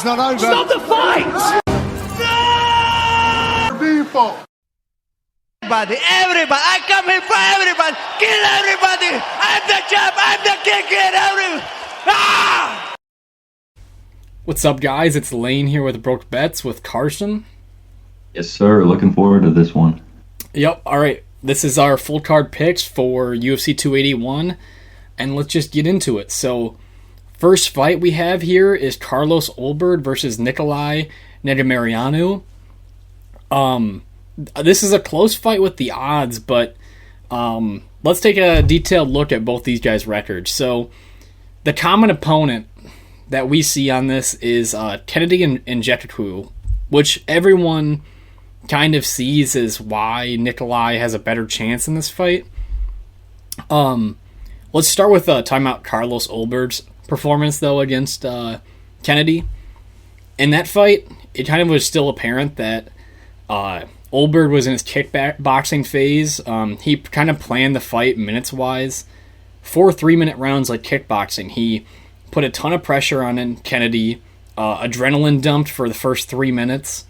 fight's not over. Stop the fight! People. Everybody, I come here for everybody. Kill everybody. I'm the champ. I'm the king. Kill everyone. Ah! What's up, guys? It's Lane here with Broke Bets with Carson. Yes, sir. Looking forward to this one. Yep. All right. This is our full card picks for UFC 281, and let's just get into it. So, first fight we have here is Carlos Ulberg versus Nicolae Negumereanu. This is a close fight with the odds, but let's take a detailed look at both these guys' records. So, the common opponent that we see on this is Kennedy and Nzechukwu, which everyone kind of sees as why Nicolae has a better chance in this fight. Let's start with talking about Carlos Ulberg's performance, though, against Kennedy. In that fight, it kind of was still apparent that Ulberg was in his kickboxing phase. He kind of planned the fight minutes-wise. 4 3-minute rounds like kickboxing. He put a ton of pressure on Kennedy. Adrenaline dumped for the first 3 minutes.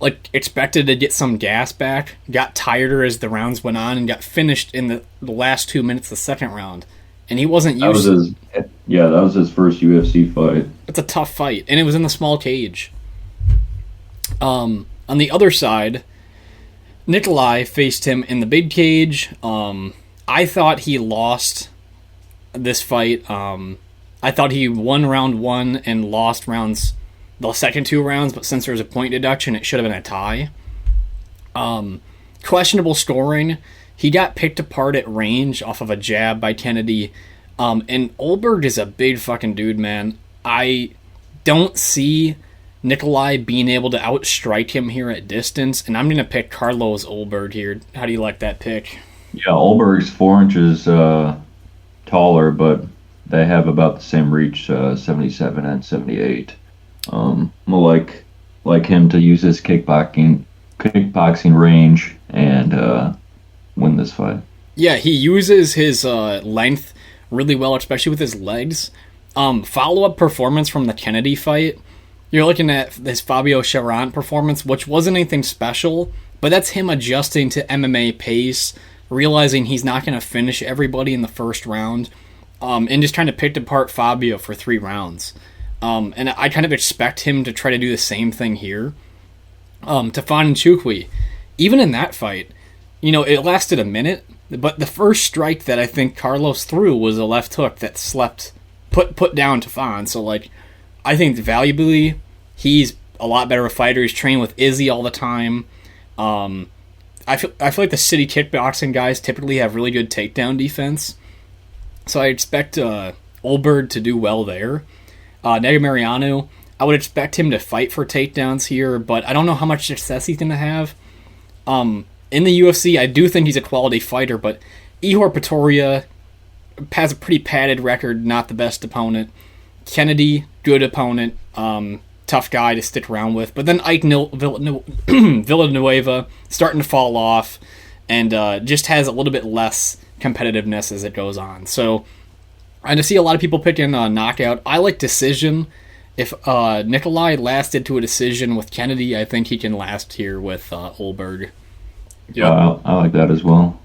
Like, expected to get some gas back. Got tireder as the rounds went on and got finished in the last 2 minutes of the second round. And he wasn't used to... that was his first UFC fight. It's a tough fight, and it was in the small cage. On the other side, Nicolae faced him in the big cage. I thought he lost this fight. I thought he won round 1 and lost the second 2 rounds, but since there was a point deduction, it should have been a tie. Questionable scoring. He got picked apart at range off of a jab by Kennedy. And Ulberg is a big fucking dude, man. I don't see Nicolae being able to outstrike him here at distance, and I'm going to pick Carlos Ulberg here. How do you like that pick? Yeah, Ulberg's 4 inches taller, but they have about the same reach, 77 and 78. Like him to use his kickboxing range and win this fight. Yeah, he uses his length really well, especially with his legs. Follow-up performance from the Kennedy fight. You're looking at this Fabio Charant performance, which wasn't anything special, but that's him adjusting to MMA pace, realizing he's not going to finish everybody in the first round, and just trying to pick apart Fabio for 3 rounds. And I kind of expect him to try to do the same thing here. Tafon Nzechukwu, even in that fight, it lasted a minute, but the first strike that I think Carlos threw was a left hook that put down Tafon. So, I think valuably, he's a lot better a fighter. He's trained with Izzy all the time. I feel like the city kickboxing guys typically have really good takedown defense. So I expect Ulberg to do well there. Negumereanu, I would expect him to fight for takedowns here, but I don't know how much success he's going to have. In the UFC, I do think he's a quality fighter, but Ihor Pretoria has a pretty padded record, not the best opponent. Kennedy, good opponent, tough guy to stick around with. But then Ike Villanueva starting to fall off and just has a little bit less competitiveness as it goes on. So I see a lot of people picking knockout. I like decision. If Nicolae lasted to a decision with Kennedy, I think he can last here with Ulberg. Yeah, I like that as well.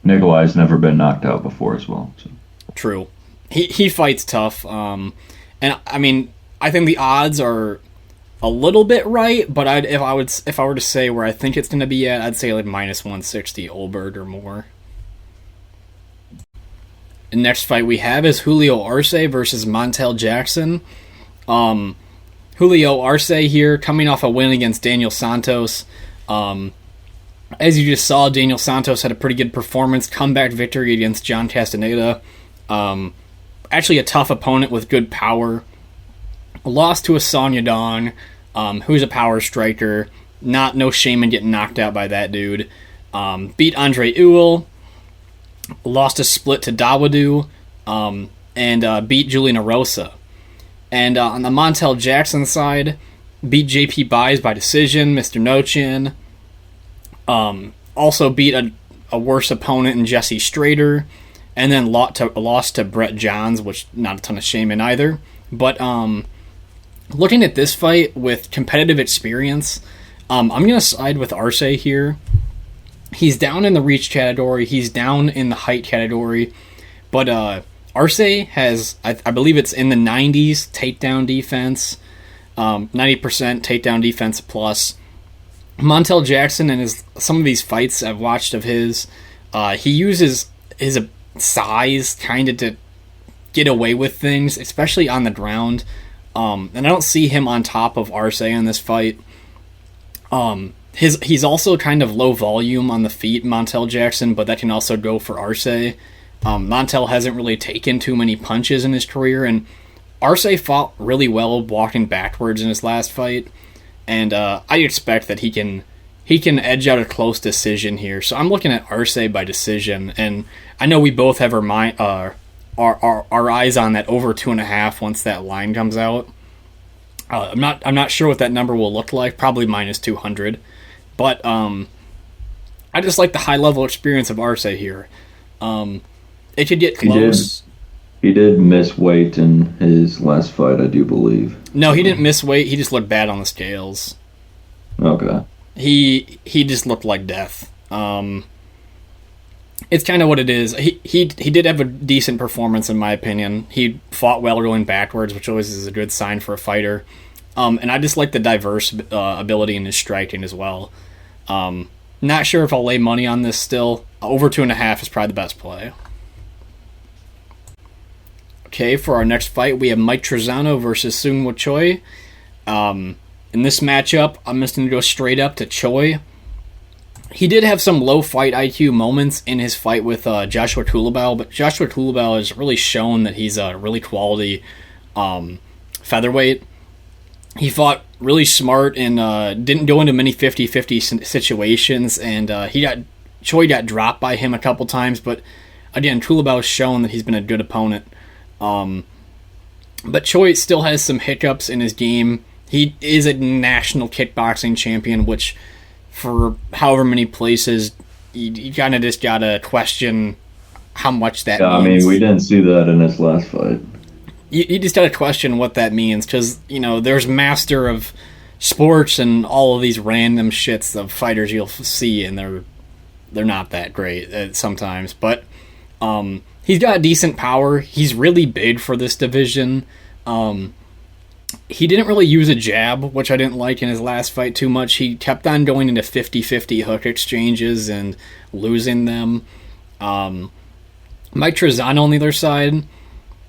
Nicolae's never been knocked out before as well. So. True. He fights tough. And I mean, I think the odds are a little bit right, but if I were to say where I think it's going to be at, I'd say like minus 160 Ulberg or more. The next fight we have is Julio Arce versus Montel Jackson. Julio Arce here, coming off a win against Daniel Santos. As you just saw, Daniel Santos had a pretty good performance, comeback victory against John Castaneda. Actually a tough opponent with good power. Lost to a Song Yadong, who's a power striker. No shame in getting knocked out by that dude. Beat Andre Ewell. Lost a split to Dawoodu. And beat Julian Erosa. And on the Montel Jackson side, beat JP Buys by decision, Mr. Nochin. Also beat a worse opponent in Jesse Strader. And then lost to Brett Johns, which not a ton of shame in either. But looking at this fight with competitive experience, I'm going to side with Arce here. He's down in the reach category. He's down in the height category. But Arce has, I believe it's in the 90s takedown defense, 90% takedown defense plus. Montel Jackson and some of these fights I've watched of his, he uses his size kind of to get away with things, especially on the ground. And I don't see him on top of Arce in this fight. He's also kind of low volume on the feet, Montel Jackson, but that can also go for Arce. Montel hasn't really taken too many punches in his career, and Arce fought really well walking backwards in his last fight, and I expect that he can edge out a close decision here. So I'm looking at Arce by decision, and I know we both have our eyes on that over 2.5 once that line comes out. I'm not sure what that number will look like. Probably minus 200, but I just like the high level experience of Arce here. It could get close. He did miss weight in his last fight, I do believe. No, he didn't miss weight. He just looked bad on the scales. Okay. He just looked like death. It's kind of what it is. He did have a decent performance, in my opinion. He fought well going backwards, which always is a good sign for a fighter. And I just like the diverse ability in his striking as well. Not sure if I'll lay money on this still. Over 2.5 is probably the best play. Okay, for our next fight, we have Mike Trizano versus Seung Choi. In this matchup, I'm just going to go straight up to Choi. He did have some low fight IQ moments in his fight with Joshua Culibao, but Joshua Culibao has really shown that he's a really quality featherweight. He fought really smart and didn't go into many 50-50 situations, and Choi got dropped by him a couple times, but again, Culibao's shown that he's been a good opponent. But Choi still has some hiccups in his game. He is a national kickboxing champion, which for however many places, you kind of just gotta question how much that means. I mean, we didn't see that in his last fight. You just gotta question what that means, because, there's master of sports and all of these random shits of fighters you'll see, and they're not that great sometimes. But he's got decent power. He's really big for this division. He didn't really use a jab, which I didn't like in his last fight too much. He kept on going into 50-50 hook exchanges and losing them. Mike Trizano on the other side,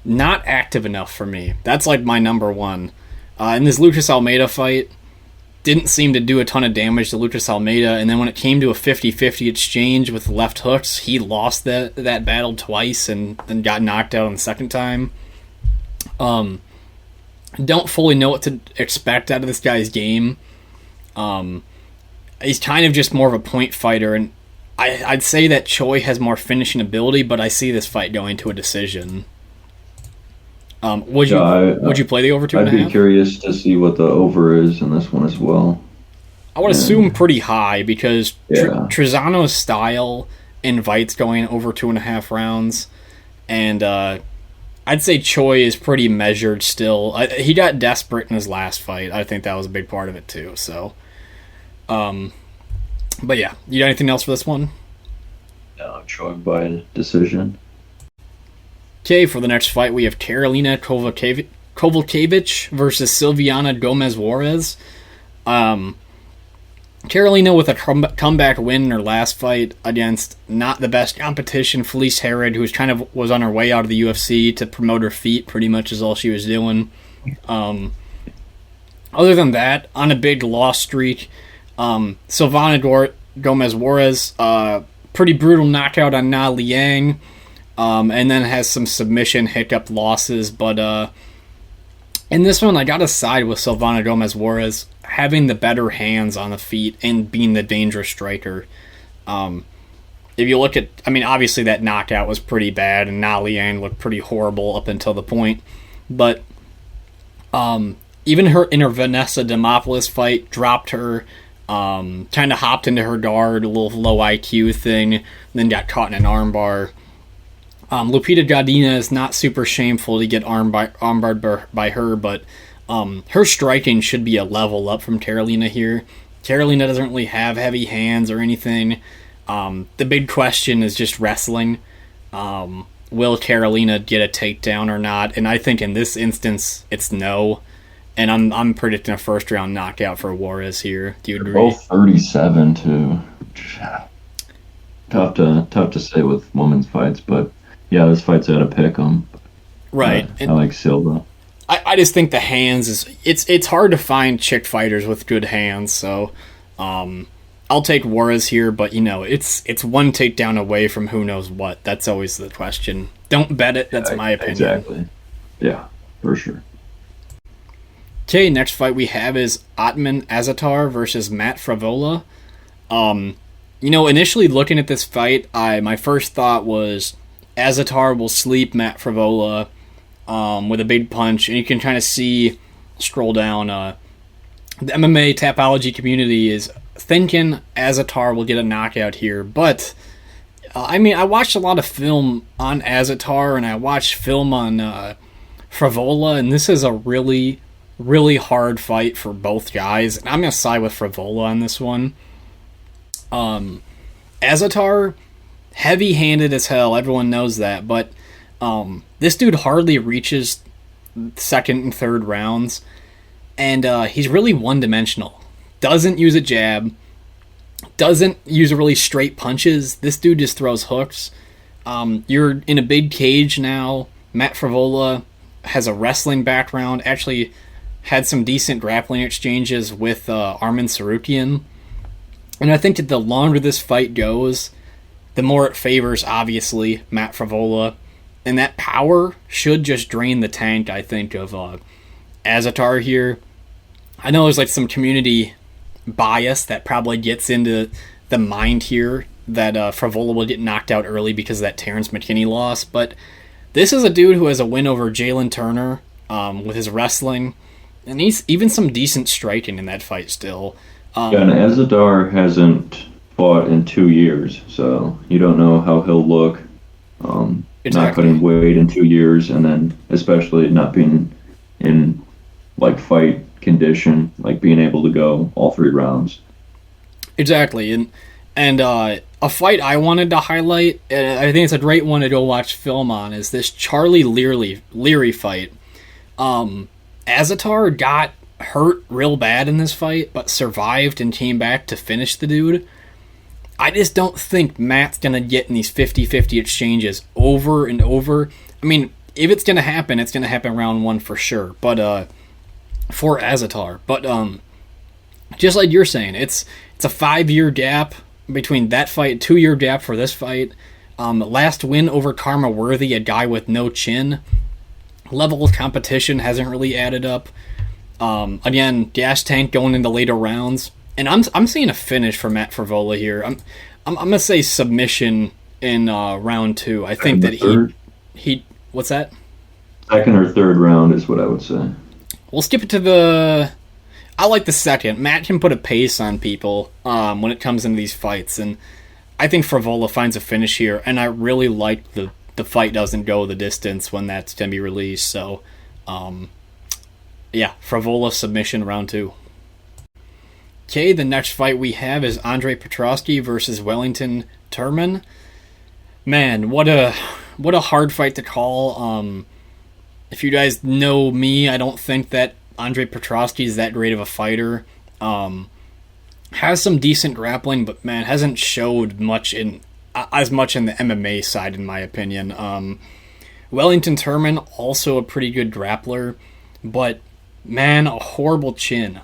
not active enough for me. That's like my number one. In this Lucas Almeida fight, didn't seem to do a ton of damage to Lucas Almeida, and then when it came to a 50-50 exchange with left hooks, he lost that battle twice and then got knocked out on the second time. Don't fully know what to expect out of this guy's game. He's kind of just more of a point fighter, and I'd say that Choi has more finishing ability, but I see this fight going to a decision. Would you play the over 2.5? I'd be curious to see what the over is in this one as well. I would assume pretty high, because Trizano's style invites going over 2.5 rounds, and I'd say Choi is pretty measured still. He got desperate in his last fight. I think that was a big part of it too. So, but yeah, you got anything else for this one? No, Choi by decision. Okay, for the next fight, we have Karolina Kowalkiewicz versus Silvana Gomez Juarez. Karolina with a comeback win in her last fight against not the best competition, Felice Herod, who was on her way out of the UFC to promote her feet, pretty much is all she was doing. Other than that, on a big loss streak, Silvana Gomez Juarez, pretty brutal knockout on Na Liang, and then has some submission hiccup losses, but in this one, I gotta side with Silvana Gomez Juarez, having the better hands on the feet and being the dangerous striker. If you look at, obviously that knockout was pretty bad, and Na Liang looked pretty horrible up until the point, but even in her Vanessa Demopoulos fight, dropped her, kind of hopped into her guard, a little low IQ thing, then got caught in an armbar. Lupita Godina is not super shameful to get armbarred by her, but her striking should be a level up from Karolina here. Karolina doesn't really have heavy hands or anything. The big question is just wrestling. Will Karolina get a takedown or not? And I think in this instance, it's no. And I'm predicting a first round knockout for Juarez here. Do you agree? Both 37 too. Tough to say with women's fights, but yeah, this fight's out of pick 'em. Right. I like Silva. I just think the hands it's hard to find chick fighters with good hands, so I'll take Juarez here, but it's one takedown away from who knows what. That's always the question. Don't bet it, that's my opinion. Exactly. Yeah, for sure. Okay, next fight we have is Ottoman Azaitar versus Matt Frevola. Initially looking at this fight, my first thought was Azaitar will sleep Matt Frevola with a big punch, and you can kind of scroll down, the MMA Tapology community is thinking Azaitar will get a knockout here, but I watched a lot of film on Azaitar, and I watched film on Frevola, and this is a really, really hard fight for both guys, and I'm going to side with Frevola on this one. Azaitar, heavy-handed as hell, everyone knows that, but this dude hardly reaches second and third rounds, and he's really one-dimensional. Doesn't use a jab, doesn't use really straight punches. This dude just throws hooks. You're in a big cage now. Matt Frevola has a wrestling background, actually had some decent grappling exchanges with Arman Sarukian. And I think that the longer this fight goes, the more it favors, obviously, Matt Frevola. And that power should just drain the tank, I think, of Azaitar here. I know there's some community bias that probably gets into the mind here that Frevola will get knocked out early because of that Terrence McKinney loss. But this is a dude who has a win over Jalen Turner with his wrestling. And he's even some decent striking in that fight still. And Azaitar hasn't fought in 2 years, so you don't know how he'll look. Exactly. Not cutting weight in 2 years, and then especially not being in fight condition, being able to go all 3 rounds. Exactly, and a fight I wanted to highlight, and I think it's a great one to go watch film on, is this Charlie Leary fight. Azaitar got hurt real bad in this fight, but survived and came back to finish the dude. I just don't think Matt's going to get in these 50-50 exchanges over and over. I mean, if it's going to happen round 1 for sure, but for Azaitar. But just like you're saying, it's a 5-year gap between that fight, 2-year gap for this fight. Last win over Karma Worthy, a guy with no chin. Level of competition hasn't really added up. Again, gas tank going into later rounds. And I'm seeing a finish for Matt Frevola here. I'm gonna say submission in round 2. I think that he what's that? Second or third round is what I would say. We'll skip it to I like the second. Matt can put a pace on people when it comes into these fights, and I think Frevola finds a finish here. And I really like the fight doesn't go the distance when that's gonna be released. So, yeah, Frevola submission round 2. Okay, the next fight we have is Andre Petroski versus Wellington Turman. Man, what a hard fight to call. If you guys know me, I don't think that Andre Petroski is that great of a fighter. Has some decent grappling, but man, hasn't showed as much in the MMA side, in my opinion. Wellington Turman, also a pretty good grappler, but man, a horrible chin.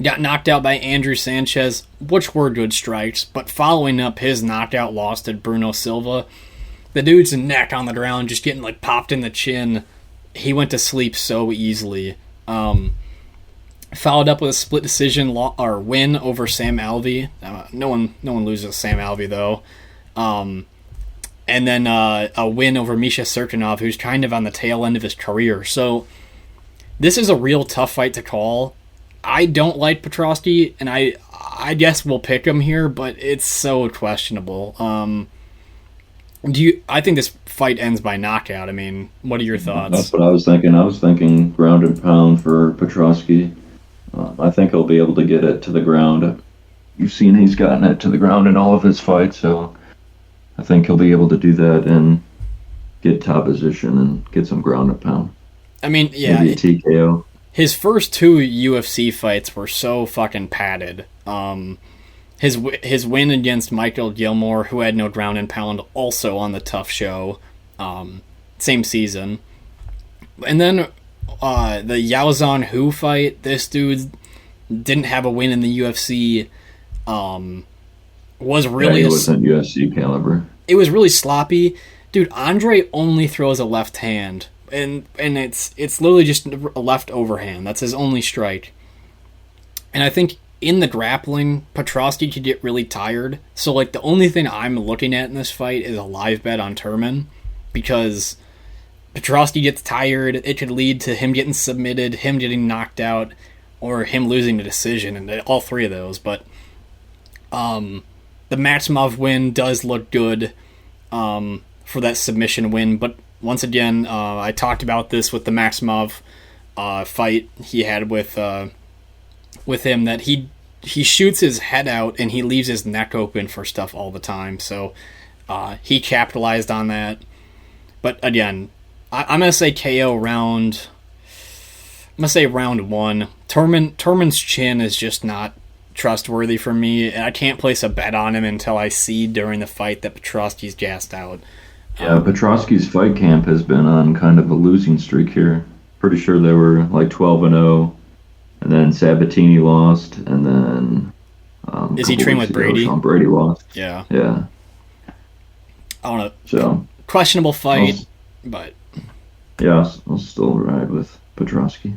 Got knocked out by Andrew Sanchez, which were good strikes, but following up his knockout loss to Bruno Silva, the dude's neck on the ground just getting popped in the chin. He went to sleep so easily. Followed up with a split decision win over Sam Alvey. No one loses Sam Alvey though. And then a win over Misha Serkinov, who's kind of on the tail end of his career. So this is a real tough fight to call. I don't like Petroski, and I guess we'll pick him here, but it's so questionable. I think this fight ends by knockout. I mean, what are your thoughts? That's what I was thinking. I was thinking ground and pound for Petroski. I think he'll be able to get it to the ground. You've seen he's gotten it to the ground in all of his fights, so I think he'll be able to do that and get top position and get some ground and pound. I mean, yeah. Maybe a TKO. His first 2 UFC fights were so fucking padded. His win against Michael Gilmore, who had no ground and pound, also on the Tough Show, same season. And then the Yaozan Hu fight, this dude didn't have a win in the UFC. Was really he wasn't UFC caliber. It was really sloppy. Dude, Andre only throws a left hand, and it's literally just a left overhand. That's his only strike. And I think in the grappling, Petroski could get really tired. So, like, the only thing I'm looking at in this fight is a live bet on Turman, because Petroski gets tired, it could lead to him getting submitted, him getting knocked out, or him losing the decision, and all 3 of those. But the Maximov win does look good for that submission win. But once again, I talked about this with the Maximov fight he had with him, that he shoots his head out and he leaves his neck open for stuff all the time. So he capitalized on that. But again, I'm gonna say KO round. I'm gonna say round 1. Turman's chin is just not trustworthy for me, and I can't place a bet on him until I see during the fight that Petroski's gassed out. Yeah, Petroski's fight camp has been on kind of a losing streak here. Pretty sure they were like 12-0. And then Sabatini lost, and then is he trained with Brady? Sean Brady lost. Yeah. Yeah. I don't know. So questionable fight, but yeah, I'll still ride with Petroski.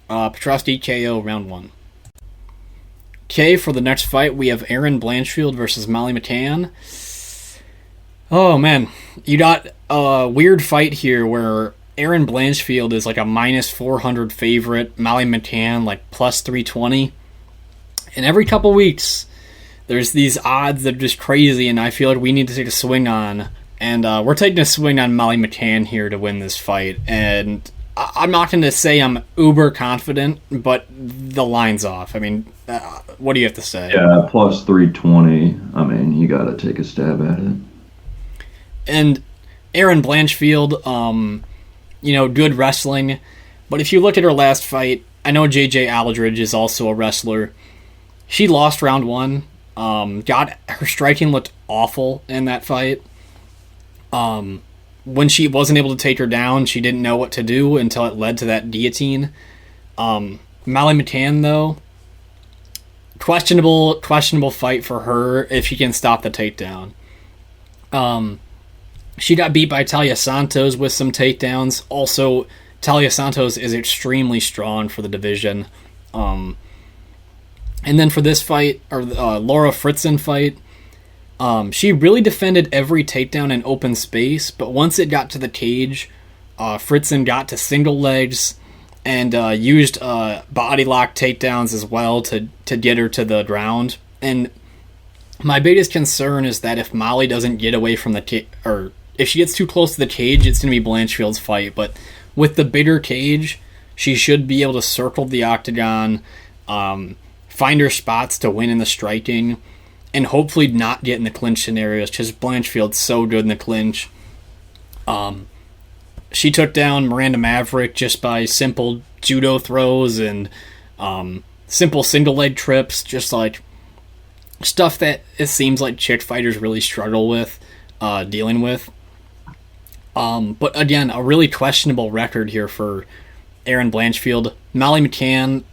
Petroski KO round 1. Okay, for the next fight we have Erin Blanchfield versus Molly McCann. Oh man, you got a weird fight here where Erin Blanchfield is like a minus 400 favorite, Molly McCann like plus 320. And every couple weeks, there's these odds that are just crazy, and I feel like we need to take a swing on. And we're taking a swing on Molly McCann here to win this fight. And I'm not going to say I'm uber confident, but the line's off. I mean, what do you have to say? Yeah, plus 320. I mean, you got to take a stab at it. And Erin Blanchfield, good wrestling. But if you look at her last fight, I know JJ Aldridge is also a wrestler. She lost round 1. Her striking looked awful in that fight. When she wasn't able to take her down, she didn't know what to do until it led to that guillotine. Molly McCann, though, questionable fight for her if she can stop the takedown. She got beat by Talia Santos with some takedowns. Also, Talia Santos is extremely strong for the division. And then for this fight, or Laura Fritzen fight, she really defended every takedown in open space, but once it got to the cage, Fritzen got to single legs and used body lock takedowns as well to get her to the ground. And my biggest concern is that if Molly doesn't get away from the or if she gets too close to the cage, it's going to be Blanchfield's fight. But with the bigger cage, she should be able to circle the octagon, find her spots to win in the striking, and hopefully not get in the clinch scenarios, because Blanchfield's so good in the clinch. She took down Miranda Maverick just by simple judo throws and simple single leg trips, just like stuff that it seems like chick fighters really struggle with dealing with. But again, a really questionable record here for Erin Blanchfield. Molly McCann,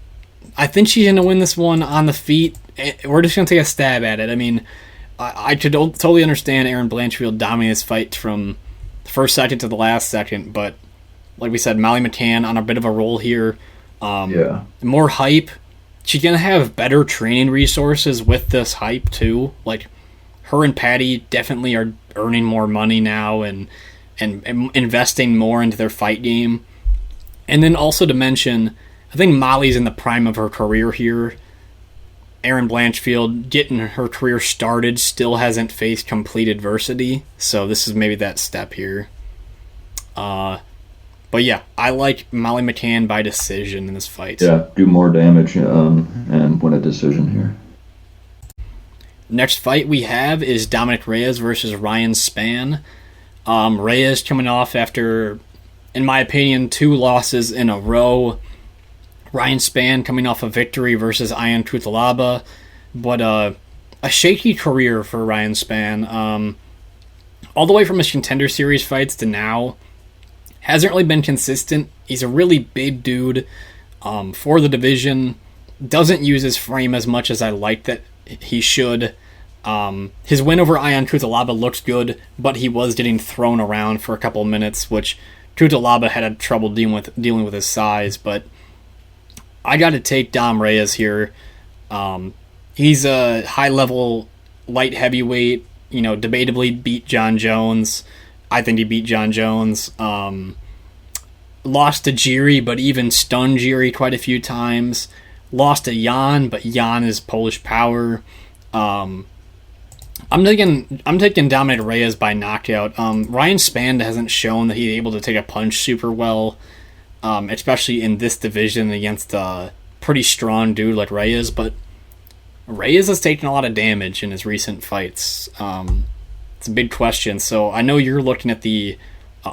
I think she's going to win this one on the feet. We're just going to take a stab at it. I mean, I could totally understand Erin Blanchfield dominating this fight from the first second to the last second, but like we said, Molly McCann on a bit of a roll here. More hype. She's going to have better training resources with this hype, too. Like, her and Patty definitely are earning more money now and investing more into their fight game. And then also to mention, I think Molly's in the prime of her career here. Erin Blanchfield, getting her career started, still hasn't faced complete adversity, so this is maybe that step here. But yeah, I like Molly McCann by decision in this fight. Yeah, do more damage and win a decision here. Next fight we have is Dominick Reyes versus Ryan Spann. Reyes coming off after, in my opinion, 2 losses in a row. Ryan Spann coming off a victory versus Ian Cutelaba, but a shaky career for Ryan Spann. All the way from his Contender Series fights to now, hasn't really been consistent. He's a really big dude for the division. Doesn't use his frame as much as I like that he should. His win over Ian Cutelaba looks good, but he was getting thrown around for a couple of minutes, which Cutelaba had trouble dealing with his size, but I got to take Dom Reyes here. He's a high-level light heavyweight. Debatably beat John Jones. I think he beat John Jones. Lost to Jiri, but even stunned Jiri quite a few times. Lost to Jan, but Jan is Polish power. I'm taking Dominick Reyes by knockout. Ryan Spann hasn't shown that he's able to take a punch super well, especially in this division against a pretty strong dude like Reyes, but Reyes has taken a lot of damage in his recent fights. It's a big question, so I know you're looking at the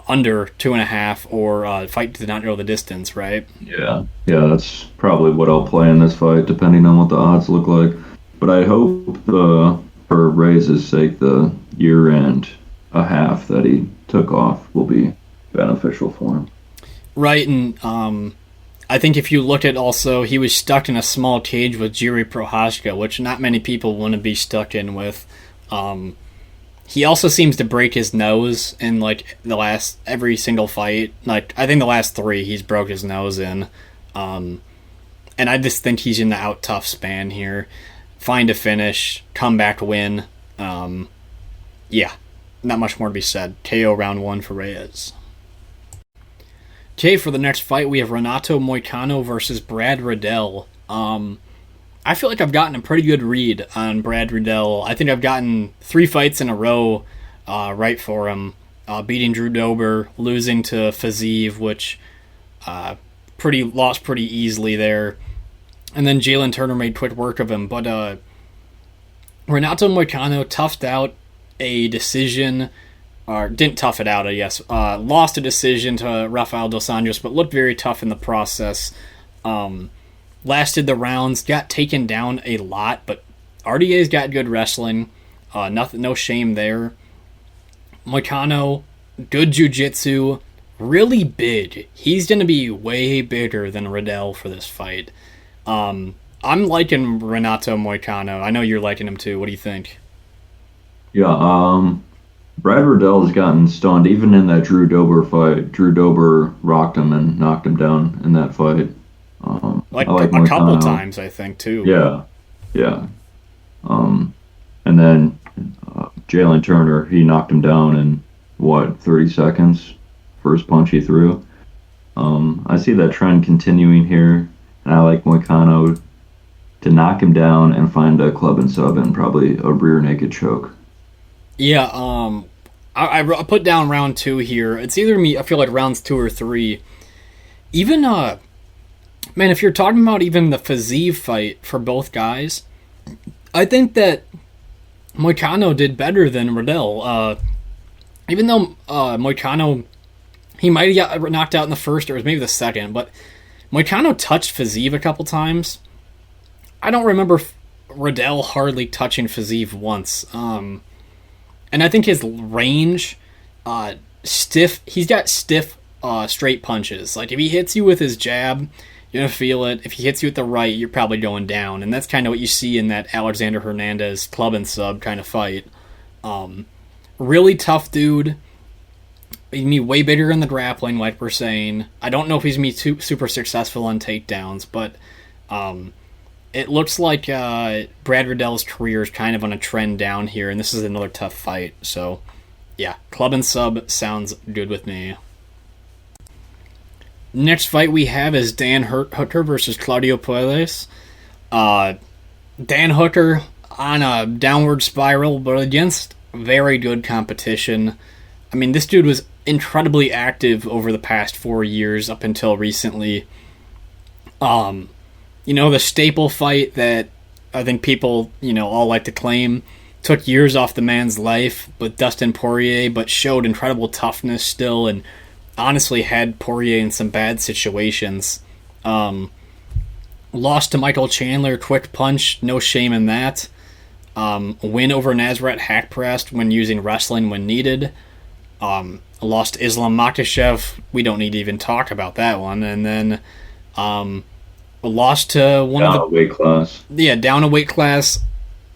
under 2.5 or fight did not go the distance, right? Yeah, that's probably what I'll play in this fight, depending on what the odds look like. But I hope for Reyes' sake, the year and a half that he took off will be beneficial for him. Right, and I think if you look at also, he was stuck in a small cage with Jiri Prochazka, which not many people want to be stuck in with. He also seems to break his nose in every single fight. I think the last 3 he's broke his nose in. And I just think he's in the out tough Spann here. Find a finish, comeback win. Yeah, not much more to be said. KO round 1 for Reyes. Okay, for the next fight we have Renato Moicano versus Brad Riddell. I feel like I've gotten a pretty good read on Brad Riddell. I think I've gotten 3 fights in a row right for him. Beating Drew Dober, losing to Fiziev, which lost pretty easily there. And then Jalen Turner made quick work of him. But Renato Moicano toughed out a decision, or didn't tough it out, I guess. Lost a decision to Rafael Dos Anjos, but looked very tough in the process. Lasted the rounds, got taken down a lot, but RDA's got good wrestling. No shame there. Moicano, good jiu-jitsu, really big. He's going to be way bigger than Riddell for this fight. I'm liking Renato Moicano. I know you're liking him too. What do you think? Yeah, Brad Riddell has gotten stunned even in that Drew Dober fight. Drew Dober rocked him and knocked him down in that fight. I like a couple times, I think, too. Yeah. And then Jalen Turner, he knocked him down in, 30 seconds? First punch he threw. I see that trend continuing here, and I like Moicano to knock him down and find a club and sub and probably a rear naked choke. Yeah, I put down round 2 here. It's either me, I feel like rounds 2 or 3. Even, man, if you're talking about even the Fiziev fight for both guys, I think that Moicano did better than Riddell. Even though Moicano, he might have got knocked out in the first or it was maybe the second, but Moicano touched Fiziev a couple times. I don't remember Riddell hardly touching Fiziev once. And I think his range, he's got stiff straight punches. Like if he hits you with his jab, you're going to feel it. If he hits you with the right, you're probably going down. And that's kind of what you see in that Alexander Hernandez club and sub kind of fight. Really tough dude. He's going to be way bigger in the grappling, like we're saying. I don't know if he's going to be super successful on takedowns, but it looks like Brad Riddell's career is kind of on a trend down here, and this is another tough fight. So, yeah, club and sub sounds good with me. Next fight we have is Dan Hooker versus Claudio Puelles. Dan Hooker on a downward spiral, but against very good competition. I mean, this dude was incredibly active over the past 4 years up until recently. The staple fight that I think people, all like to claim took years off the man's life with Dustin Poirier, but showed incredible toughness still and honestly had Poirier in some bad situations. Lost to Michael Chandler, quick punch, no shame in that. Win over Nasrat Hakparast when using wrestling when needed. Lost to Islam Makhachev, we don't need to even talk about that one. And then lost to one of the... weight class. Yeah, down a weight class,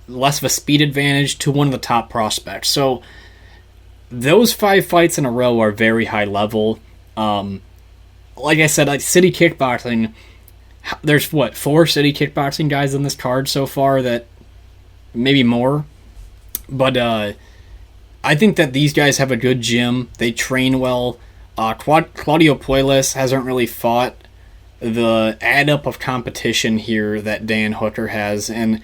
less of a speed advantage to one of the top prospects. So those 5 fights in a row are very high level. Like I said, like City Kickboxing, there's 4 City Kickboxing guys on this card so far, that maybe more. But I think that these guys have a good gym. They train well. Claudio Puelles hasn't really fought the add-up of competition here that Dan Hooker has. And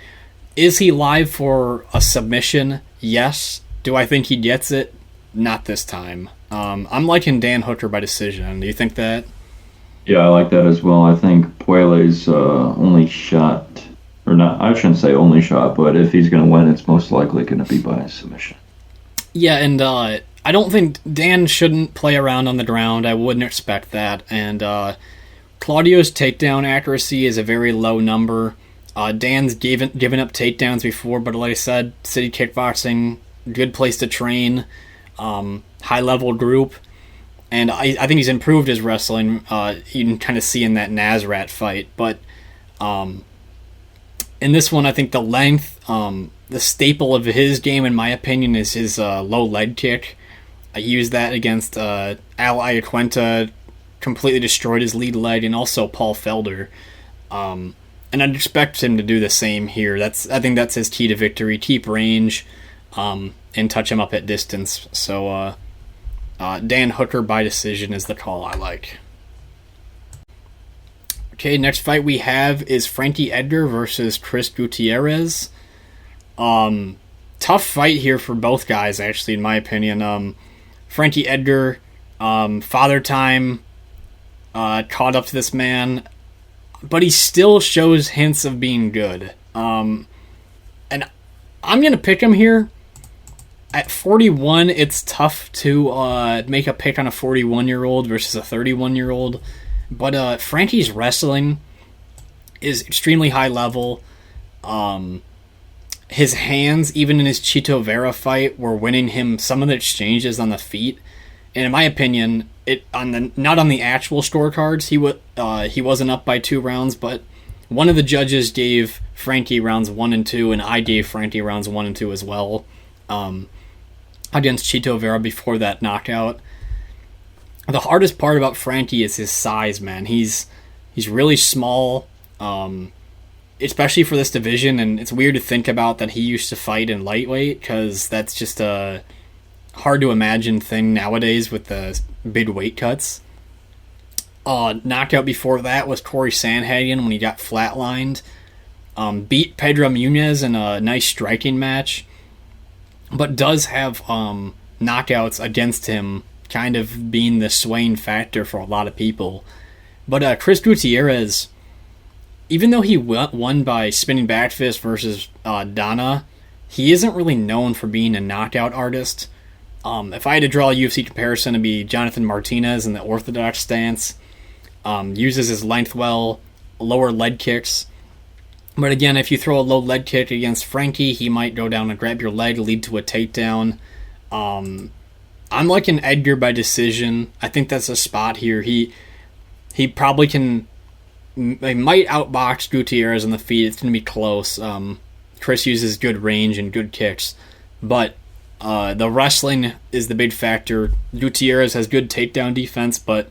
is he live for a submission? Yes. Do I think he gets it? Not this time. I'm liking Dan Hooker by decision. Do you think that? Yeah, I like that as well. I think Puele's only shot, or not, I shouldn't say only shot, but if he's going to win, it's most likely going to be by submission. Yeah, and I don't think Dan shouldn't play around on the ground. I wouldn't expect that. And Claudio's takedown accuracy is a very low number. Dan's given up takedowns before, but like I said, City Kickboxing, good place to train, high-level group. And I think he's improved his wrestling. You can kind of see in that Nasrat fight. But in this one, I think the length, the staple of his game, in my opinion, is his low leg kick. I used that against Al Iaquinta, completely destroyed his lead leg, and also Paul Felder. And I'd expect him to do the same here. I think that's his key to victory. Keep range, and touch him up at distance. So Dan Hooker by decision is the call I like. Okay, next fight we have is Frankie Edgar versus Chris Gutierrez. Tough fight here for both guys, actually, in my opinion. Frankie Edgar, father time, caught up to this man, but he still shows hints of being good. And I'm going to pick him here. At 41, it's tough to make a pick on a 41-year-old versus a 31-year-old. But Frankie's wrestling is extremely high level. His hands, even in his Chito Vera fight, were winning him some of the exchanges on the feet. And in my opinion, not on the actual scorecards, he wasn't up by 2 rounds, but one of the judges gave Frankie rounds 1 and 2, and I gave Frankie rounds 1 and 2 as well. Against Chito Vera before that knockout. The hardest part about Frankie is his size, man. He's really small, especially for this division, and it's weird to think about that he used to fight in lightweight, because that's just a hard to imagine thing nowadays with the big weight cuts. Knockout before that was Corey Sandhagen when he got flatlined. Beat Pedro Munez in a nice striking match, but does have knockouts against him, kind of being the swaying factor for a lot of people. But Chris Gutierrez, even though he won by spinning back fist versus Dana, he isn't really known for being a knockout artist. If I had to draw a UFC comparison, it'd be Jonathan Martinez in the orthodox stance. Uses his length well, lower leg kicks. But again, if you throw a low leg kick against Frankie, he might go down and grab your leg, lead to a takedown. I'm liking Edgar by decision. I think that's a spot here. He probably can... He might outbox Gutierrez on the feet. It's going to be close. Chris uses good range and good kicks. But the wrestling is the big factor. Gutierrez has good takedown defense, but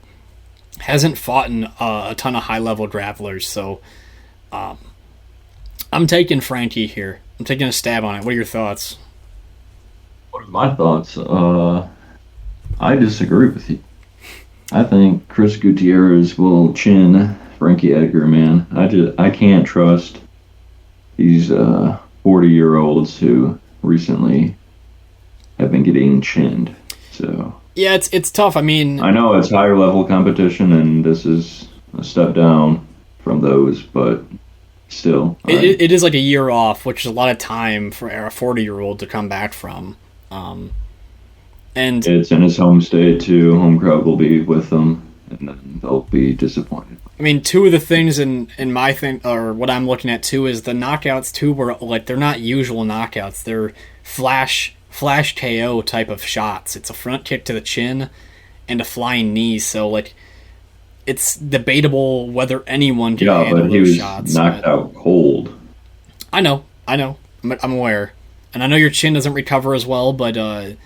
hasn't fought in a ton of high-level grapplers. So I'm taking Frankie here. I'm taking a stab on it. What are your thoughts? What are my thoughts? I disagree with you. I think Chris Gutierrez will chin Frankie Edgar, man. I can't trust these 40-year-olds who recently have been getting chinned. So Yeah, it's tough. I mean, I know it's higher level competition, and this is a step down from those, but still, it is like a year off, which is a lot of time for a 40-year-old to come back from. And it's in his home state too. Home crowd will be with them, and then they'll be disappointed. I mean, two of the things in my thing, or what I'm looking at too, is the knockouts too, were like they're not usual knockouts. They're flash KO type of shots. It's a front kick to the chin and a flying knee. So like, it's debatable whether anyone can handle those shots. Yeah, but he was knocked out cold. I know. I'm aware, and I know your chin doesn't recover as well, but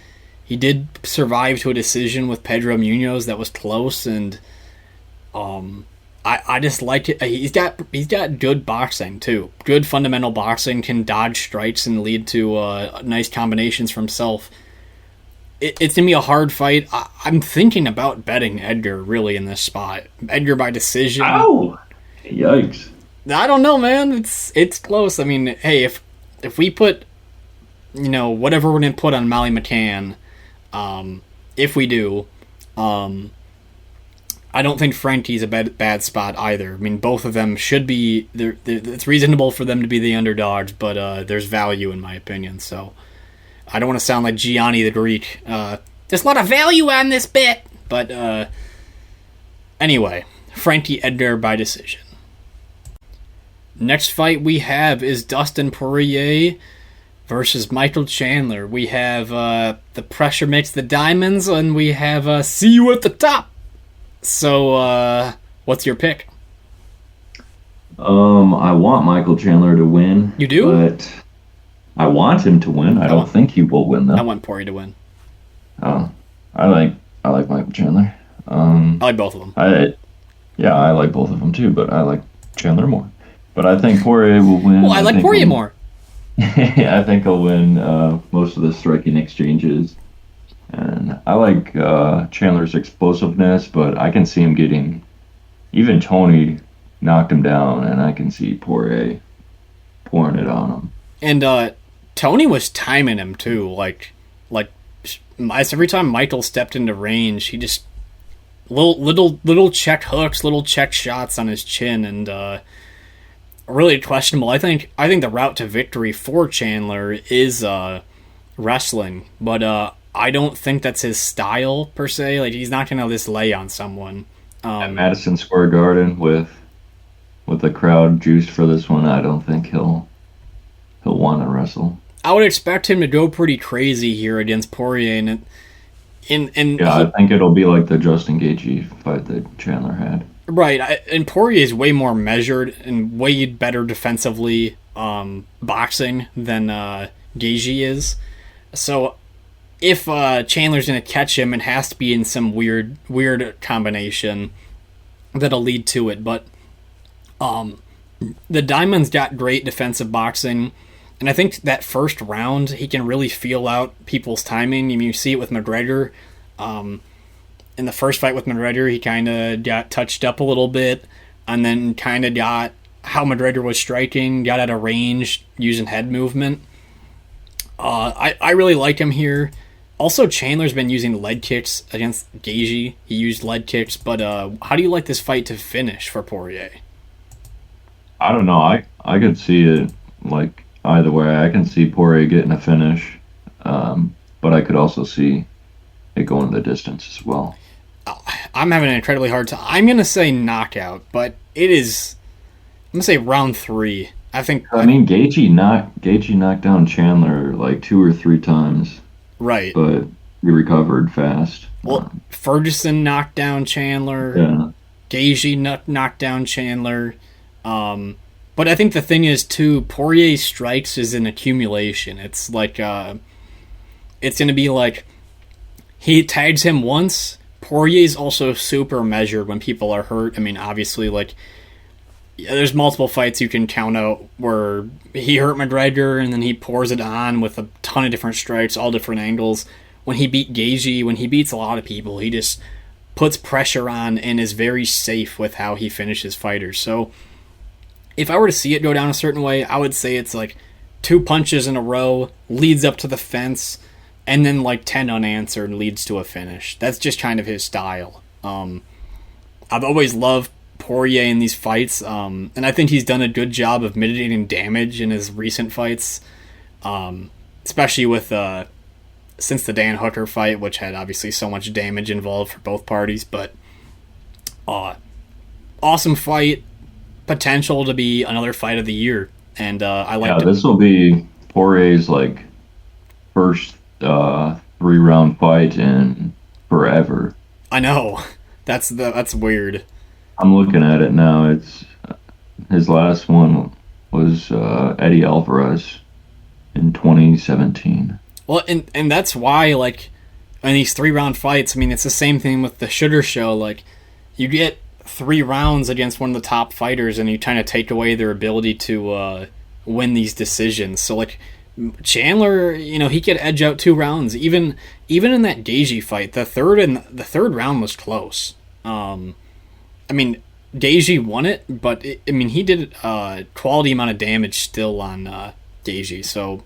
he did survive to a decision with Pedro Munoz that was close, and I just liked it. He's got good boxing too. Good fundamental boxing, can dodge strikes and lead to nice combinations for himself. It's gonna be a hard fight. I'm thinking about betting Edgar really in this spot. Edgar by decision. Ow! Yikes! I don't know, man. It's close. I mean, hey, if we put, whatever we're gonna put on Molly McCann, if we do, I don't think Frankie's a bad spot either. I mean, both of them should be. It's reasonable for them to be the underdogs, but there's value in my opinion. So I don't want to sound like Gianni the Greek. There's a lot of value on this bit, but anyway, Frankie Edgar by decision. Next fight we have is Dustin Poirier versus Michael Chandler. We have the pressure makes the diamonds, and we have see you at the top. So, what's your pick? I want Michael Chandler to win. You do? But I want him to win. I don't think he will win, though. I want Poirier to win. Oh, I like Michael Chandler. I like both of them. I like both of them too, but I like Chandler more. But I think Poirier will win. Well, I like Poirier more. I think he'll win most of the striking exchanges. And I like Chandler's explosiveness, but I can see him getting... Even Tony knocked him down, and I can see Poirier pouring it on him. And Tony was timing him, too. Like every time Michael stepped into range, he just... Little check hooks, little check shots on his chin, and... really questionable. I think the route to victory for Chandler is wrestling, but I don't think that's his style per se. Like, he's not gonna just lay on someone. At Madison Square Garden with the crowd juiced for this one, I don't think he'll want to wrestle. I would expect him to go pretty crazy here against Poirier, and I think it'll be like the Justin Gaethje fight that Chandler had. Right, and Poirier is way more measured and way better defensively boxing than Gaethje is. So if Chandler's going to catch him, it has to be in some weird combination that'll lead to it. But the Diamond's got great defensive boxing, and I think that first round he can really feel out people's timing. I mean, you see it with McGregor. In the first fight with McGregor, he kind of got touched up a little bit, and then kind of got how McGregor was striking, got out of range using head movement. I really like him here. Also, Chandler's been using leg kicks against Gaethje. He used leg kicks, but how do you like this fight to finish for Poirier? I don't know. I could see it like either way. I can see Poirier getting a finish, but I could also see it going the distance as well. I'm having an incredibly hard time. I'm going to say knockout, but it is... I'm going to say round 3. Gaethje knocked down Chandler like 2 or 3 times. Right. But he recovered fast. Well, Ferguson knocked down Chandler. Yeah. Gaethje knocked down Chandler. But I think the thing is, too, Poirier's strikes is an accumulation. It's like... it's going to be like... He tags him once. Poirier's also super measured when people are hurt. I mean, obviously, there's multiple fights you can count out where he hurt McGregor and then he pours it on with a ton of different strikes, all different angles. When he beat Gaethje, when he beats a lot of people, he just puts pressure on and is very safe with how he finishes fighters. So if I were to see it go down a certain way, I would say it's like 2 punches in a row, leads up to the fence, and then like 10 unanswered leads to a finish. That's just kind of his style. I've always loved Poirier in these fights, and I think he's done a good job of mitigating damage in his recent fights, especially with since the Dan Hooker fight, which had obviously so much damage involved for both parties. But awesome fight, potential to be another fight of the year, and I like. Yeah, this will be Poirier's like first 3-round fight in forever. I know. That's weird. I'm looking at it now. It's his last one was Eddie Alvarez in 2017. Well, and that's why, like, in these 3-round fights, I mean, it's the same thing with the Sugar Show. Like, you get 3 rounds against one of the top fighters, and you kind of take away their ability to win these decisions. So, like, Chandler, he could edge out 2 rounds. Even in that Gaethje fight, the third round was close. I mean, Gaethje won it, but he did a quality amount of damage still on Gaethje. So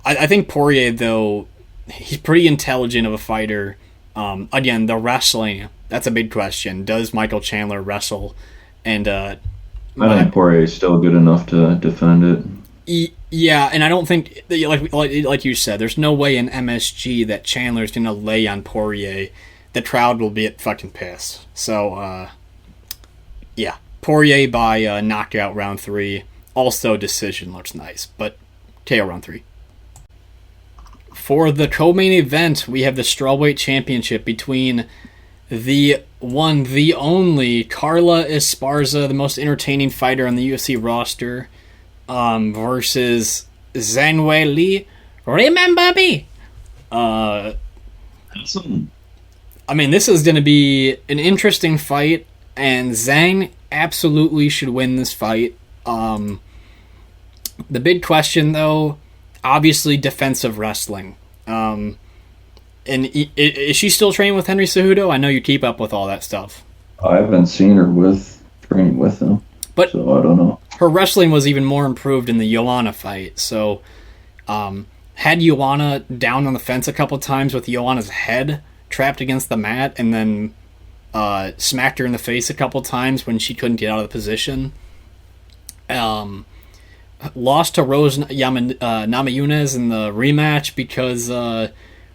I think Poirier, though, he's pretty intelligent of a fighter. Again, the wrestling, that's a big question. Does Michael Chandler wrestle? And I think Poirier is still good enough to defend it. Yeah, and I don't think, like you said, there's no way in MSG that Chandler's going to lay on Poirier. The crowd will be at fucking piss. So, yeah. Poirier by knockout round 3. Also, decision looks nice, but KO round 3. For the co-main event, we have the strawweight championship between the one, the only, Carla Esparza, the most entertaining fighter on the UFC roster, versus Zhang Weili. Remember me? I mean, this is going to be an interesting fight, and Zhang absolutely should win this fight. The big question, though, obviously defensive wrestling. And is she still training with Henry Cejudo? I know you keep up with all that stuff. I haven't seen her training with him, so I don't know. Her wrestling was even more improved in the Joanna fight. So, had Joanna down on the fence a couple times with Joanna's head trapped against the mat, and then smacked her in the face a couple times when she couldn't get out of the position. Lost to Rose Namajunas in the rematch because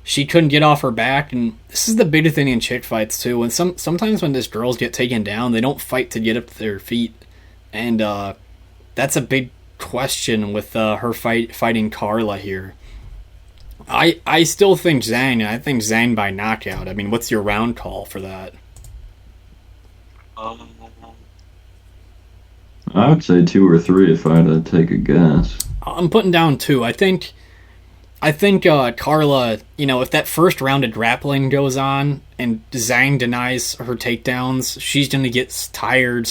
she couldn't get off her back. And this is the big thing in chick fights too. And sometimes when these girls get taken down, they don't fight to get up to their feet, and that's a big question with her fighting Carla here. I still think Zhang, and I think Zhang by knockout. I mean, what's your round call for that? I would say 2 or 3 if I had to take a guess. I'm putting down 2. I think Carla, if that first round of grappling goes on and Zhang denies her takedowns, she's going to get tired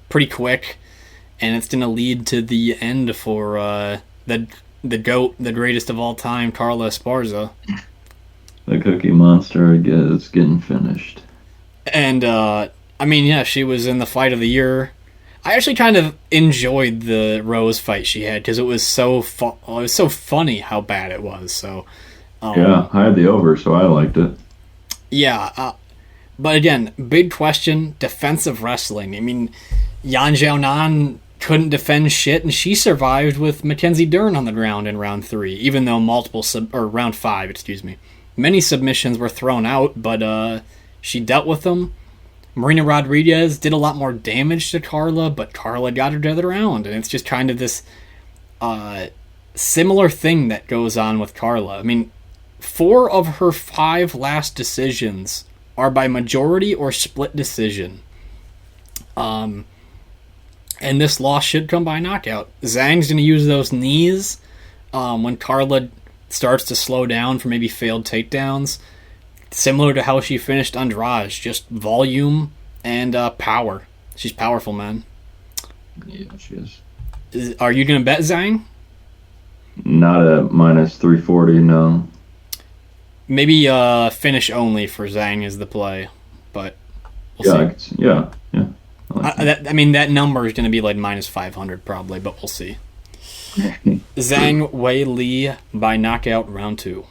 pretty quick, and it's going to lead to the end for the GOAT, the greatest of all time, Carla Esparza. The Cookie Monster is getting finished. And, she was in the fight of the year. I actually kind of enjoyed the Rose fight she had because it was so funny how bad it was. So, yeah, I had the over, so I liked it. Yeah, but again, big question: defensive wrestling. I mean, Yan Xiaonan couldn't defend shit, and she survived with Mackenzie Dern on the ground in round 3, even though round 5, excuse me. Many submissions were thrown out, but she dealt with them. Marina Rodriguez did a lot more damage to Carla, but Carla got her to the round, and it's just kind of this similar thing that goes on with Carla. I mean, 4 of her 5 last decisions are by majority or split decision. And this loss should come by knockout. Zhang's going to use those knees when Carla starts to slow down for maybe failed takedowns. Similar to how she finished Andrade, just volume and power. She's powerful, man. Yeah, she is. Are you going to bet Zhang? Not at minus 340, no. Maybe finish only for Zhang is the play, but we'll see. Yeah. All That number is going to be like minus 500 probably, but we'll see. Zhang Wei Li by knockout round 2.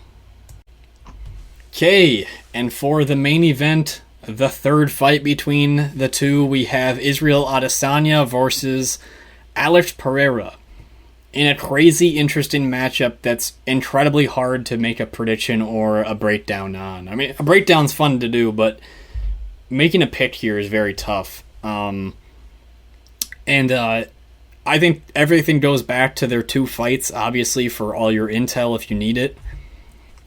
Okay, and for the main event, the third fight between the two, we have Israel Adesanya versus Alex Pereira. In a crazy, interesting matchup that's incredibly hard to make a prediction or a breakdown on. I mean, a breakdown's fun to do, but making a pick here is very tough. I think everything goes back to their 2 fights, obviously, for all your intel if you need it.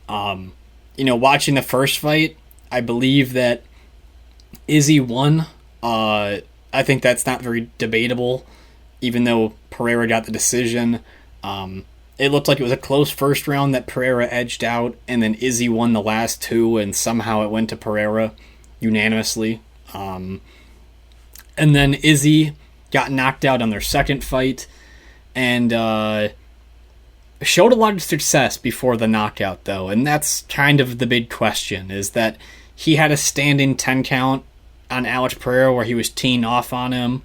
Watching the first fight, I believe that Izzy won. I think that's not very debatable, even though Pereira got the decision. It looked like it was a close first round that Pereira edged out, and then Izzy won the last 2, and somehow it went to Pereira unanimously. And then Izzy got knocked out on their second fight, and showed a lot of success before the knockout, though, and that's kind of the big question, is that he had a standing 10 count on Alex Pereira where he was teeing off on him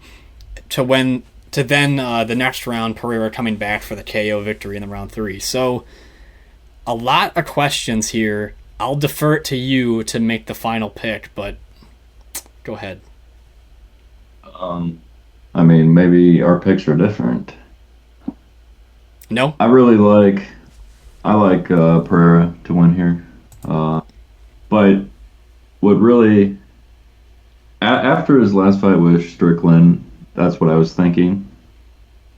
to then the next round, Pereira coming back for the KO victory in the round 3. So, a lot of questions here. I'll defer it to you to make the final pick, but go ahead. Maybe our picks are different. No? I like Pereira to win here. But what really, after his last fight with Strickland, that's what I was thinking.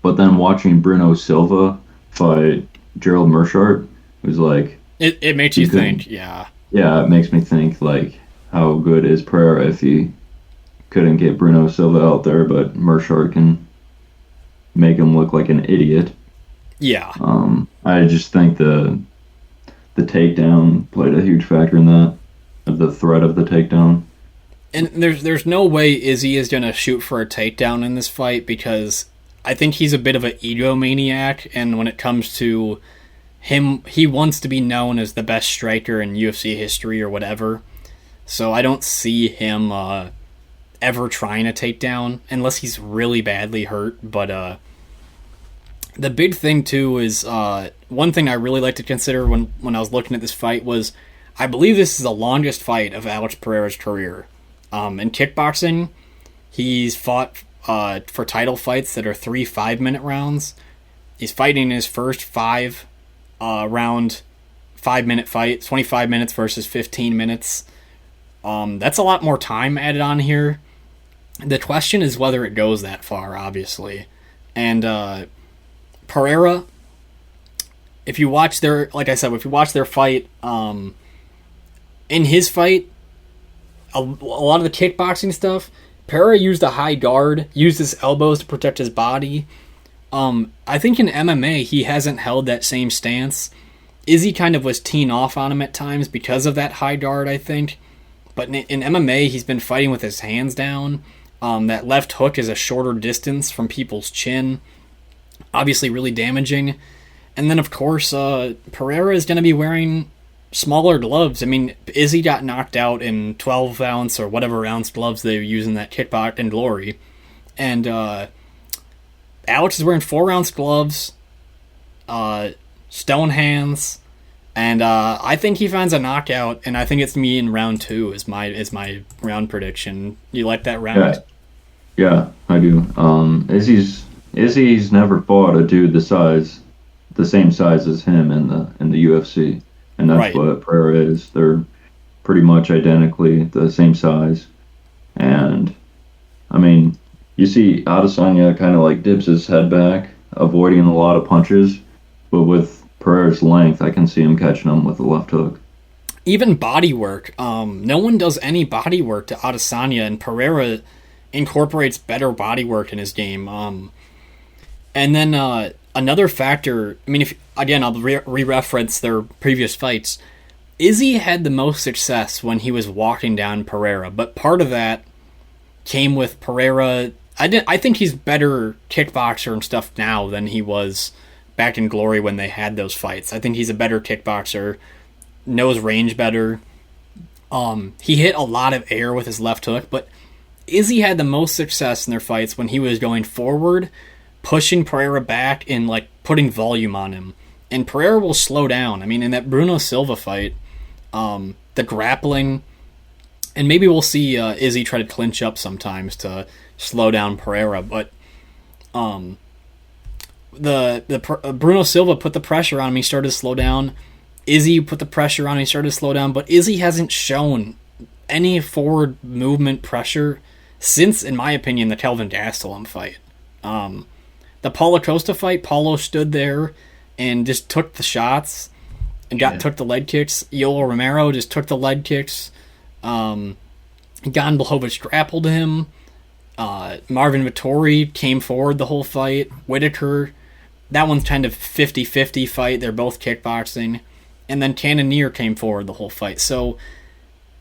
But then watching Bruno Silva fight Gerald Meerschaert, it was like... It makes you think, yeah. Yeah, it makes me think, like, how good is Pereira if he couldn't get Bruno Silva out there, but Meerschaert can make him look like an idiot. Yeah. I just think the takedown played a huge factor in that, of the threat of the takedown. And there's no way Izzy is going to shoot for a takedown in this fight, because I think he's a bit of an egomaniac, and when it comes to him, he wants to be known as the best striker in UFC history or whatever. So I don't see him ever trying a takedown unless he's really badly hurt. But the big thing too is one thing I really like to consider when I was looking at this fight was, I believe this is the longest fight of Alex Pereira's career. In kickboxing, he's fought for title fights that are 3 5-minute rounds. He's fighting his first 5 round 5-minute fight, 25 minutes versus 15 minutes. That's a lot more time added on here. The question is whether it goes that far, obviously. And Pereira, if you watch their fight, in his fight, a lot of the kickboxing stuff, Pereira used a high guard, used his elbows to protect his body. I think in MMA, he hasn't held that same stance. Izzy kind of was teeing off on him at times because of that high guard, I think. But in MMA, he's been fighting with his hands down. That left hook is a shorter distance from people's chin. Obviously really damaging. And then, of course, Pereira is going to be wearing smaller gloves. I mean, Izzy got knocked out in 12-ounce or whatever ounce gloves they use in that kickbox in Glory. And Alex is wearing 4-ounce gloves, stone hands, and I think he finds a knockout, and I think it's me in round 2 is my round prediction. You like that round? Yeah, I do. Izzy's never fought a dude the same size as him in the UFC, and that's right. What Pereira is. They're pretty much identically the same size, and I mean, you see Adesanya kind of like dips his head back, avoiding a lot of punches, but with Pereira's length, I can see him catching him with the left hook. Even body work. No one does any body work to Adesanya, and Pereira incorporates better body work in his game. And then another factor, I mean, I'll re-reference their previous fights. Izzy had the most success when he was walking down Pereira, but part of that came with Pereira. I think he's better kickboxer and stuff now than he was back in Glory when they had those fights. I think he's a better kickboxer, knows range better. He hit a lot of air with his left hook, but Izzy had the most success in their fights when he was going forward, pushing Pereira back, and like putting volume on him. And Pereira will slow down. I mean, in that Bruno Silva fight, the grappling, and maybe we'll see Izzy try to clinch up sometimes to slow down Pereira, but Bruno Silva put the pressure on him, he started to slow down. Izzy put the pressure on him, he started to slow down, but Izzy hasn't shown any forward movement pressure since, in my opinion, the Kelvin Gastelum fight. The Paulo Costa fight, Paulo stood there and just took the shots and took the leg kicks. Yoel Romero just took the leg kicks. Jan Blachowicz grappled him. Marvin Vittori came forward the whole fight. Whitaker, that one's kind of 50-50 fight. They're both kickboxing. And then Cannonier came forward the whole fight. So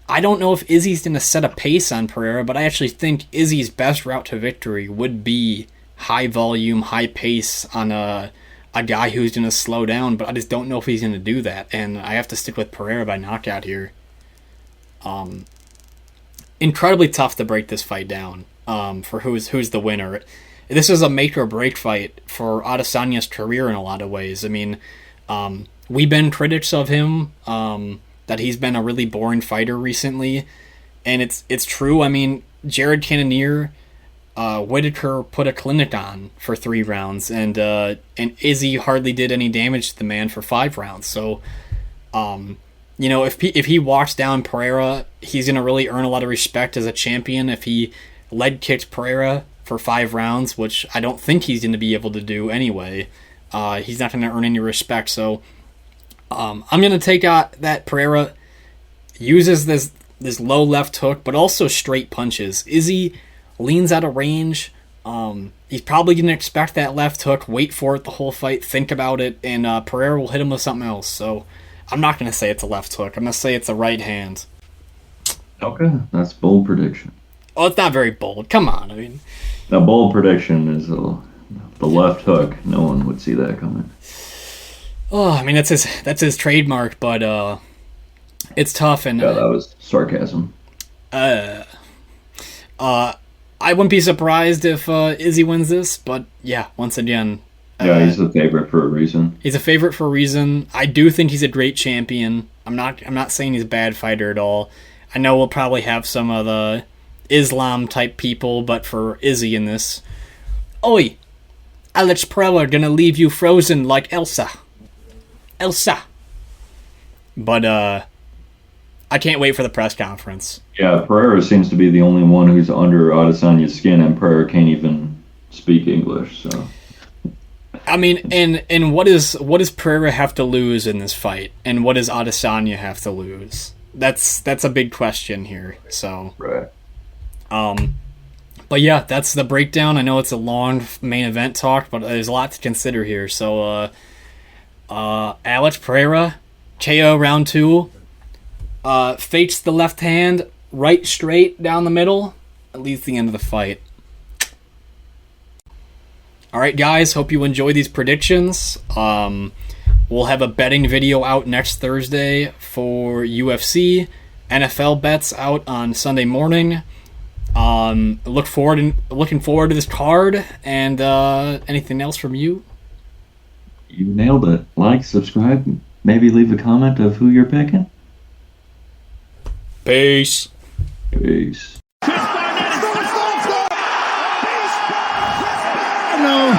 I don't know if Izzy's going to set a pace on Pereira, but I actually think Izzy's best route to victory would be high volume, high pace on a guy who's going to slow down, but I just don't know if he's going to do that. And I have to stick with Pereira by knockout here. Incredibly tough to break this fight down for who's the winner. This is a make or break fight for Adesanya's career in a lot of ways. I mean, we've been critics of him, that he's been a really boring fighter recently, and it's true. I mean, Jared Cannonier, Whitaker put a clinic on for 3 rounds, and Izzy hardly did any damage to the man for 5 rounds. So, if he walks down Pereira, he's going to really earn a lot of respect as a champion. If he leg kicks Pereira for 5 rounds, which I don't think he's going to be able to do anyway, he's not going to earn any respect. So I'm going to take out that Pereira uses this low left hook, but also straight punches. Izzy leans out of range. He's probably going to expect that left hook, wait for it the whole fight, think about it, and Pereira will hit him with something else. So I'm not going to say it's a left hook. I'm going to say it's a right hand. Okay, that's bold prediction. Oh, it's not very bold. Come on. I mean, a bold prediction is the left hook. No one would see that coming. Oh, I mean, that's his trademark, but it's tough. And yeah, that was sarcasm. I wouldn't be surprised if Izzy wins this, but yeah, once again. Yeah, he's a favorite for a reason. He's a favorite for a reason. I do think he's a great champion. I'm not saying he's a bad fighter at all. I know we'll probably have some of the Islam type people, but for Izzy in this, oi, Alex Pereira gonna leave you frozen like Elsa. But I can't wait for the press conference. Yeah, Pereira seems to be the only one who's under Adesanya's skin, and Pereira can't even speak English. So, I mean, and what does Pereira have to lose in this fight, and what does Adesanya have to lose? That's a big question here. So, right. But yeah, that's the breakdown. I know it's a long main event talk, but there's a lot to consider here. So, Alex Pereira, KO round 2. Fakes the left hand, right straight down the middle. That leads to the end of the fight. Alright guys, hope you enjoy these predictions. We'll have a betting video out next Thursday for UFC. NFL bets out on Sunday morning. Looking forward to this card. And anything else from you? You nailed it. Like, subscribe, maybe leave a comment of who you're picking. Peace. Peace.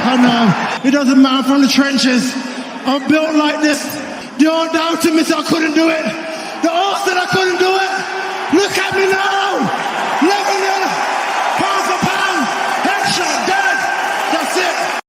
I know. It doesn't matter, I'm from the trenches. I'm built like this. The aunt doubted me, said I couldn't do it. The aunt said I couldn't do it. Look at me now.